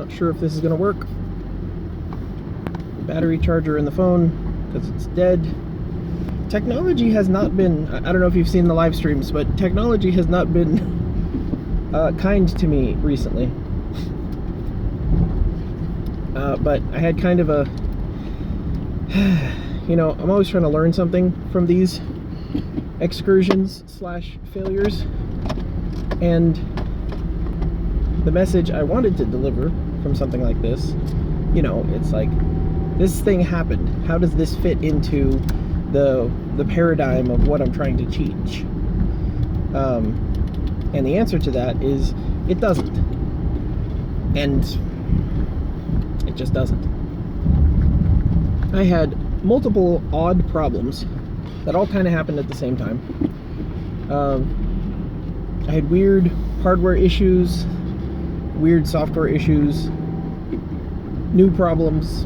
not sure if this is going to work. Battery charger in the phone because it's dead. Technology has not been, I don't know if you've seen the live streams, but technology has not been kind to me recently. But I had kind of a, you know, I'm always trying to learn something from these excursions / failures, and the message I wanted to deliver from something like this, you know, it's like, this thing happened. How does this fit into the paradigm of what I'm trying to teach? And the answer to that is it doesn't. And it just doesn't. I had multiple odd problems that all kind of happened at the same time. I had weird hardware issues, weird software issues, new problems,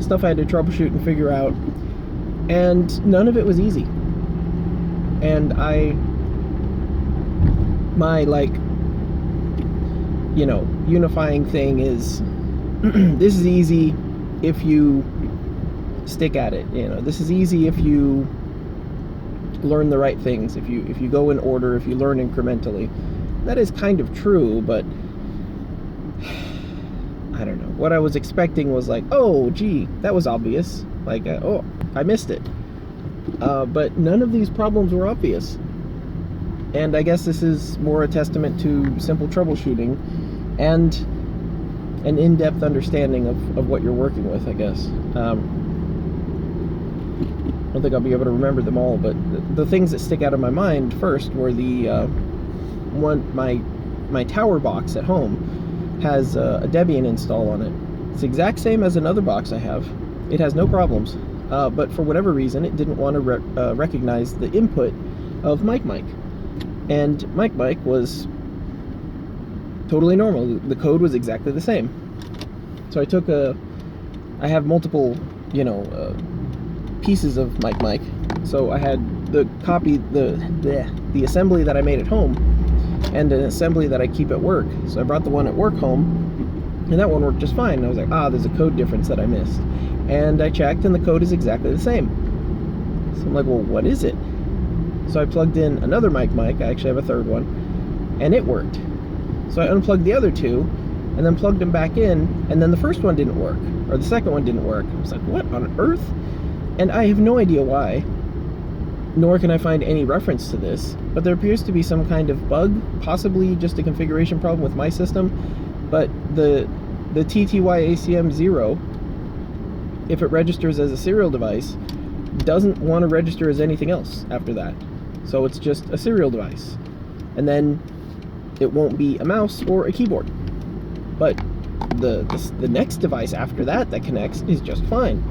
stuff I had to troubleshoot and figure out, and none of it was easy. And my, like, you know, unifying thing is this is easy if you stick at it. You know, this is easy if you learn the right things, if you go in order, if you learn incrementally. That is kind of true, but I don't know. What I was expecting was like, oh, gee, that was obvious. Like, oh, I missed it. But none of these problems were obvious. And I guess this is more a testament to simple troubleshooting and an in-depth understanding of what you're working with, I guess. I don't think I'll be able to remember them all, but the things that stick out of my mind first were the my tower box at home has a Debian install on it. It's the exact same as another box I have. It has no problems, but for whatever reason, it didn't want to recognize the input of Mike. And Mike was totally normal. The code was exactly the same. So I have multiple, you know, pieces of Mike. So I had the assembly that I made at home and an assembly that I keep at work. So I brought the one at work home, and that one worked just fine. And I was like, there's a code difference that I missed. And I checked, and the code is exactly the same. So I'm like, well, what is it? So I plugged in another Mike. I actually have a third one, and it worked. So I unplugged the other two, and then plugged them back in, and then the first one didn't work, or the second one didn't work. I was like, what on earth? And I have no idea why, nor can I find any reference to this, but there appears to be some kind of bug, possibly just a configuration problem with my system, but the TTY-ACM0, if it registers as a serial device, doesn't want to register as anything else after that. So it's just a serial device. And then it won't be a mouse or a keyboard. But the next device after that connects is just fine.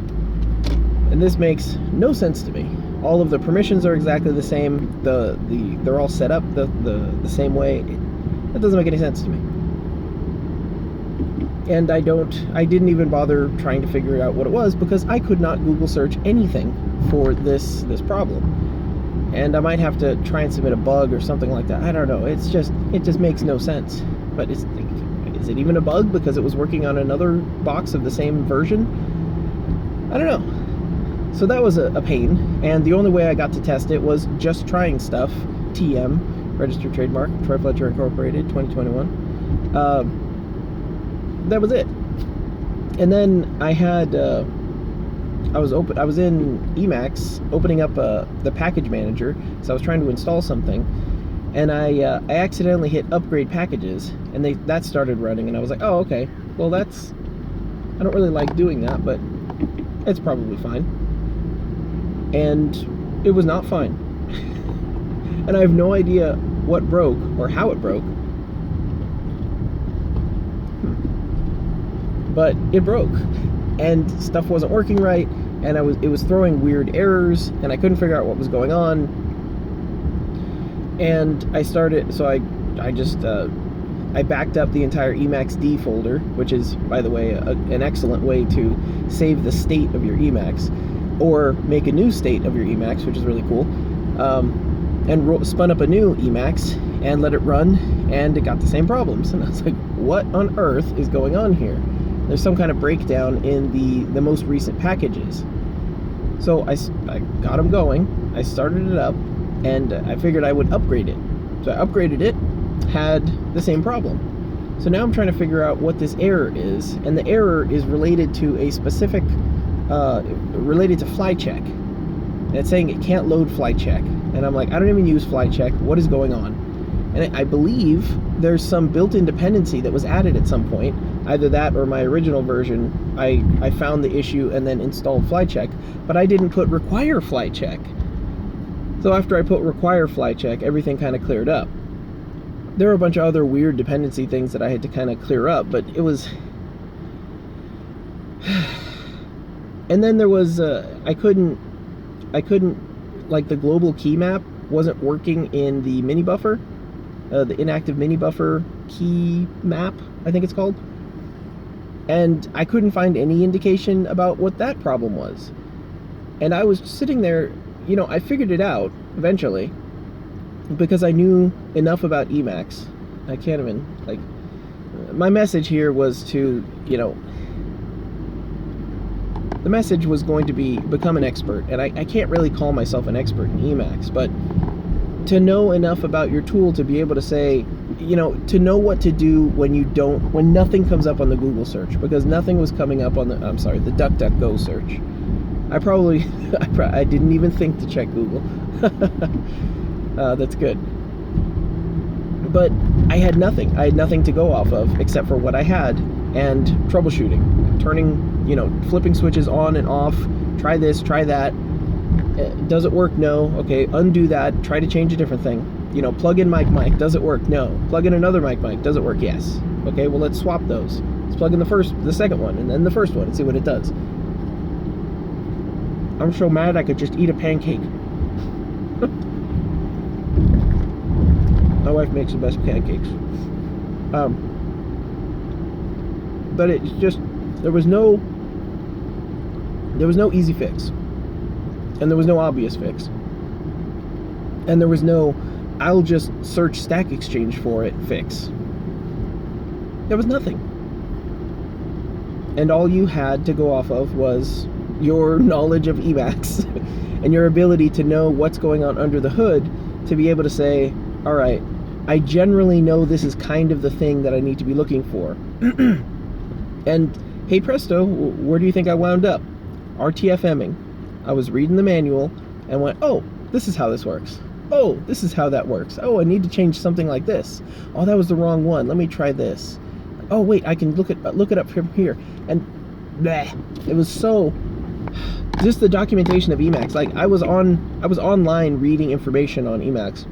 And this makes no sense to me. All of the permissions are exactly the same. They're all set up the same way. That doesn't make any sense to me. And I didn't even bother trying to figure out what it was, because I could not Google search anything for this problem. And I might have to try and submit a bug or something like that. I don't know. It just makes no sense. But is it even a bug because it was working on another box of the same version? I don't know. So that was a pain, and the only way I got to test it was just trying stuff. TM, registered trademark, Troy Fletcher Incorporated, 2021. That was it. And then I had I was in Emacs opening up the package manager, so I was trying to install something, and I accidentally hit upgrade packages, and that started running, and I was like, oh, okay, well, I don't really like doing that, but it's probably fine. And it was not fine. And I have no idea what broke or how it broke. But it broke, and stuff wasn't working right, and it was throwing weird errors, and I couldn't figure out what was going on. And I backed up the entire Emacs D folder, which is, by the way, an excellent way to save the state of your Emacs, or make a new state of your Emacs, which is really cool. And spun up a new Emacs and let it run, and it got the same problems. And I was like, what on earth is going on here? There's some kind of breakdown in the most recent packages. So I got them going, I started it up, and I figured I would upgrade it. So I upgraded it, had the same problem. So now I'm trying to figure out what this error is, and the error is related to a specific, related to fly check. And it's saying it can't load fly check. And I'm like, I don't even use fly check, what is going on? And I believe there's some built-in dependency that was added at some point, either that or my original version, I found the issue and then installed fly check, but I didn't put require fly check. So after I put require fly check, everything kind of cleared up. There were a bunch of other weird dependency things that I had to kind of clear up, but it was... And then there was, I couldn't, like the global key map wasn't working in the mini buffer, the inactive mini buffer key map, I think it's called. And I couldn't find any indication about what that problem was. And I was sitting there, you know, I figured it out eventually because I knew enough about Emacs. I can't even, like, my message here was to, you know, the message was going to be become an expert. And I can't really call myself an expert in Emacs, but to know enough about your tool to be able to say, you know, to know what to do when nothing comes up on the Google search, because nothing was coming up on the DuckDuckGo search. I didn't even think to check Google. That's good. But I had nothing. I had nothing to go off of except for what I had and troubleshooting, turning, you know, flipping switches on and off, try this, try that. Does it work? No. Okay, undo that, try to change a different thing. You know, plug in mic, does it work? No. Plug in another mic, does it work? Yes. Okay, well, let's swap those. Let's plug in the second one, and then the first one, and see what it does. I'm so mad I could just eat a pancake. My wife makes the best pancakes. But it's just, there was no easy fix. And there was no obvious fix. And there was no, I'll just search Stack Exchange for it fix. There was nothing. And all you had to go off of was your knowledge of Emacs and your ability to know what's going on under the hood to be able to say, all right, I generally know this is kind of the thing that I need to be looking for. And hey presto, where do you think I wound up? RTFMing. I was reading the manual and went, oh, this is how this works. Oh, this is how that works. Oh, I need to change something like this. Oh, that was the wrong one. Let me try this. Oh, wait, I can look it up from here. And bleh, it was so, just the documentation of Emacs. Like I was online reading information on Emacs.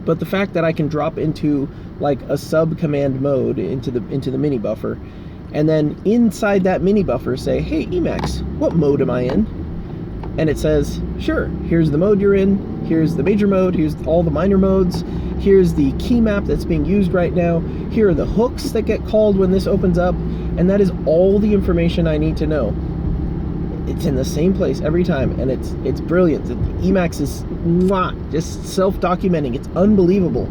But the fact that I can drop into like a sub command mode into the mini buffer, and then inside that mini buffer say, hey Emacs, what mode am I in? And it says, sure, here's the mode you're in, here's the major mode, here's all the minor modes, here's the key map that's being used right now, here are the hooks that get called when this opens up, and that is all the information I need to know. It's in the same place every time, and it's brilliant. Emacs is just self-documenting. It's unbelievable.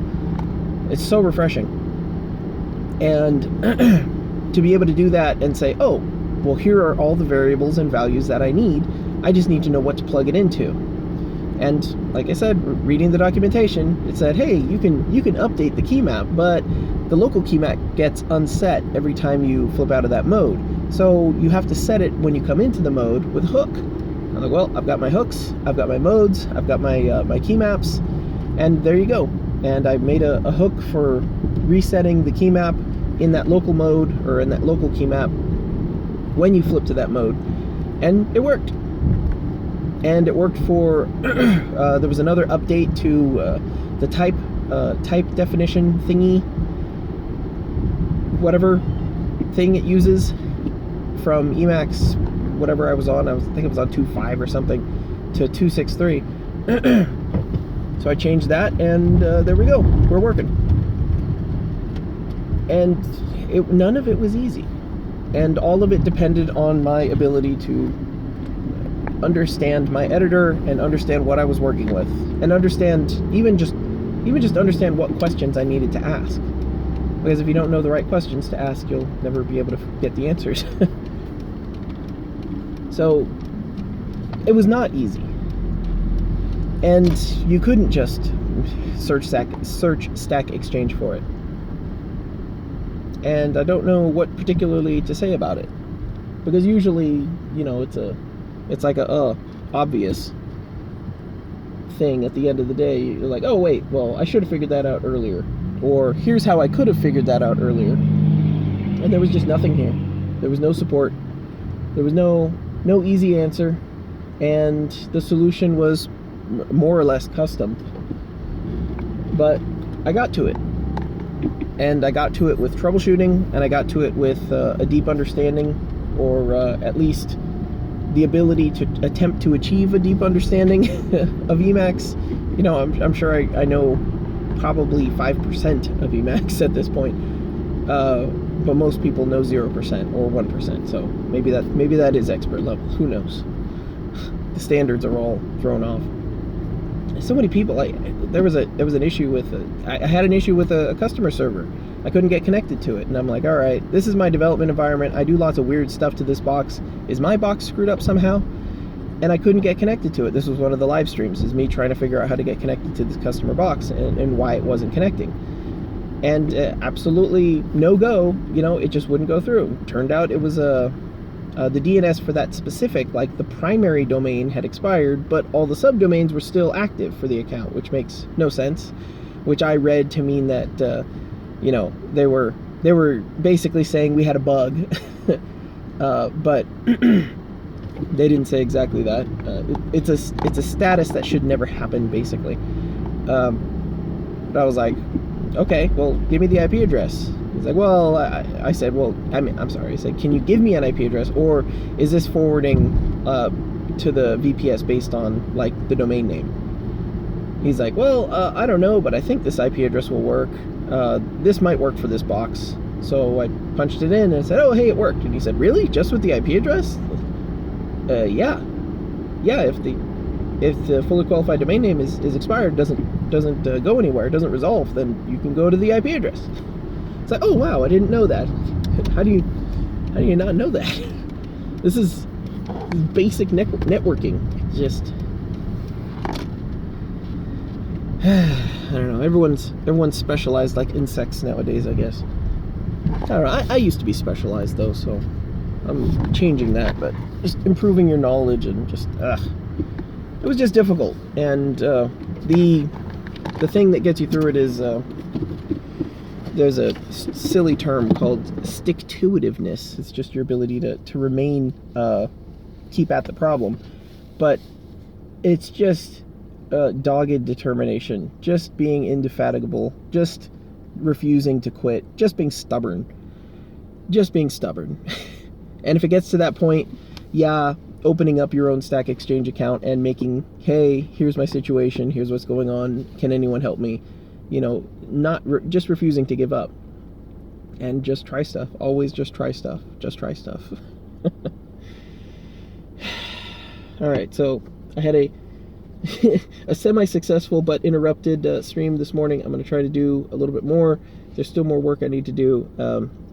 It's so refreshing. And to be able to do that and say, oh, well, here are all the variables and values that I need. I just need to know what to plug it into. And like I said, reading the documentation, it said, hey, you can update the key map, but the local key map gets unset every time you flip out of that mode. So you have to set it when you come into the mode with a hook. I'm like, well, I've got my hooks, I've got my modes, I've got my key maps, and there you go. And I made a hook for resetting the key map in that local mode or in that local key map when you flip to that mode, and it worked. And it worked for there was another update to the type definition thingy, whatever thing it uses from Emacs, whatever I was on. I think it was on 2.5 or something to 2.6.3. So I changed that, and there we go. We're working. And none of it was easy, and all of it depended on my ability to understand my editor and understand what I was working with, and understand even just even just understand what questions I needed to ask. Because if you don't know the right questions to ask, you'll never be able to get the answers. So it was not easy. And you couldn't just search Stack Exchange for it. And I don't know what particularly to say about it. Because usually, you know, it's like a obvious thing at the end of the day. You're like, oh wait, well, I should have figured that out earlier. Or here's how I could have figured that out earlier. And there was just nothing here. There was no support. There was no easy answer. And the solution was more or less custom. But I got to it. And I got to it with troubleshooting, and I got to it with a deep understanding, or at least the ability to attempt to achieve a deep understanding of Emacs. You know, I'm sure I know probably 5% of Emacs at this point, but most people know 0% or 1%. So maybe that is expert level. Who knows? The standards are all thrown off. So many people. There was an issue with I had an issue with a customer server. I couldn't get connected to it, and I'm like, all right, this is my development environment. I do lots of weird stuff to this box. Is my box screwed up somehow? And I couldn't get connected to it. This was one of the live streams, is me trying to figure out how to get connected to this customer box and why it wasn't connecting. And absolutely no go. You know, it just wouldn't go through. Turned out it was the DNS for that specific, like the primary domain had expired, but all the subdomains were still active for the account, which makes no sense. Which I read to mean that, you know, they were basically saying we had a bug, but they didn't say exactly that. It's a status that should never happen, basically. But I was like, okay, well, give me the IP address. He's like, well, I said, well, I'm sorry. I said, can you give me an IP address, or is this forwarding to the VPS based on, like, the domain name? He's like, well, I don't know, but I think this IP address will work. This might work for this box. So I punched it in and said, oh, hey, it worked. And he said, really? Just with the IP address? Yeah. Yeah, if the fully qualified domain name is expired, doesn't go anywhere, doesn't resolve, then you can go to the IP address. It's like, oh wow, I didn't know that. How do you not know that? This is basic networking. Just I don't know. Everyone's specialized like insects nowadays, I guess. I don't know. I used to be specialized though, so I'm changing that. But just improving your knowledge and just it was just difficult. And the thing that gets you through it is there's a silly term called stick-to-itiveness. It's just your ability to remain keep at the problem, but it's just dogged determination, just being indefatigable, just refusing to quit, just being stubborn. And if it gets to that point, yeah, opening up your own Stack Exchange account and making, hey, here's my situation, here's what's going on, can anyone help me? You know, just refusing to give up. And just try stuff. Always just try stuff. Just try stuff. Alright, so I had a semi-successful but interrupted stream this morning. I'm going to try to do a little bit more. There's still more work I need to do.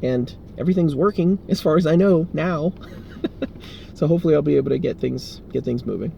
And everything's working, as far as I know, now. So hopefully I'll be able to get things moving.